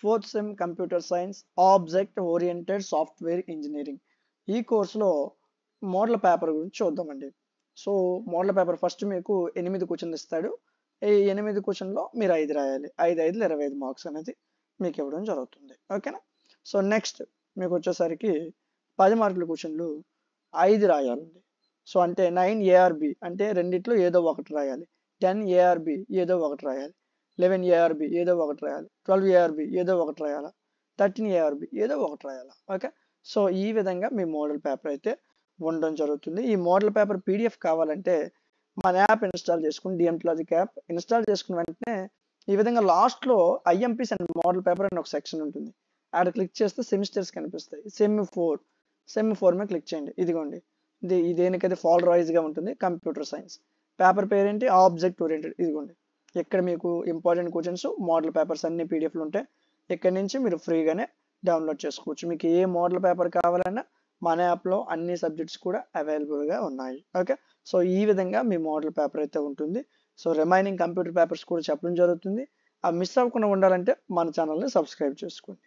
Fourth sem computer science object oriented software engineering. ఈ కోర్సులో model paper గురించి చూద్దామండి. సో మోడల్ పేపర్ ఫస్ట్ మీకు 8 క్వశ్చన్లు ఇస్తాడు. ఈ 8 క్వశ్చన్లో మీరు 5 రాయాలి. 5 5 25 మార్క్స్ అనేది మీకు ఇవ్వడం జరుగుతుంది. ఓకేనా. సో నెక్స్ట్ మీకు వచ్చేసరికి 10 మార్కుల క్వశ్చన్లు 5 రాయాలండి. సో అంటే 9 ఏఆర్బి అంటే రెండిట్లో ఏదో ఒకటి రాయాలి. 10 ఏఆర్బి ఏదో ఒకటి రాయాలి. 11 ఏఆర్బి ఏదో ఒకటి రాయాలి. 12 ఏఆర్బి ఏదో ఒకటి రాయాలా. 13 ఏఆర్బి ఏదో ఒకటి రాయాలా. ఓకే. సో ఈ విధంగా మీ మోడల్ పేపర్ అయితే ఉండడం జరుగుతుంది. ఈ మోడల్ పేపర్ పీడిఎఫ్ కావాలంటే మన యాప్ ఇన్స్టాల్ చేసుకుని డిఎంటీ లాజిక్ యాప్ ఇన్స్టాల్ చేసుకున్న వెంటనే ఈ విధంగా లాస్ట్లో ఐఎంపీస్ అండ్ మోడల్ పేపర్ అని ఒక సెక్షన్ ఉంటుంది. ఆడ క్లిక్ చేస్తే సెమిస్టర్స్ కనిపిస్తాయి. సెమ్ 4 మీద క్లిక్ చేయండి. ఇదిగోండి, ఇది దేనికైతే ఫాలోవర్ వైజ్గా ఉంటుంది. కంప్యూటర్ సైన్స్ పేపర్ పేరేంటి, ఆబ్జెక్ట్ ఓరియంటెడ్. ఇదిగోండి, ఇక్కడ మీకు ఇంపార్టెంట్ క్వశ్చన్స్ మోడల్ పేపర్స్ అన్ని పీడిఎఫ్లు ఉంటాయి. ఇక్కడ నుంచి మీరు ఫ్రీగానే డౌన్లోడ్ చేసుకోవచ్చు. మీకు ఏ మోడల్ పేపర్ కావాలన్నా మన యాప్లో అన్ని సబ్జెక్ట్స్ కూడా అవైలబుల్గా ఉన్నాయి. ఓకే. సో ఈ విధంగా మీ మోడల్ పేపర్ అయితే ఉంటుంది. సో రిమైనింగ్ కంప్యూటర్ పేపర్స్ కూడా చెప్పడం జరుగుతుంది. ఆ మిస్ అవ్వకుండా ఉండాలంటే మన ఛానల్ని సబ్స్క్రైబ్ చేసుకోండి.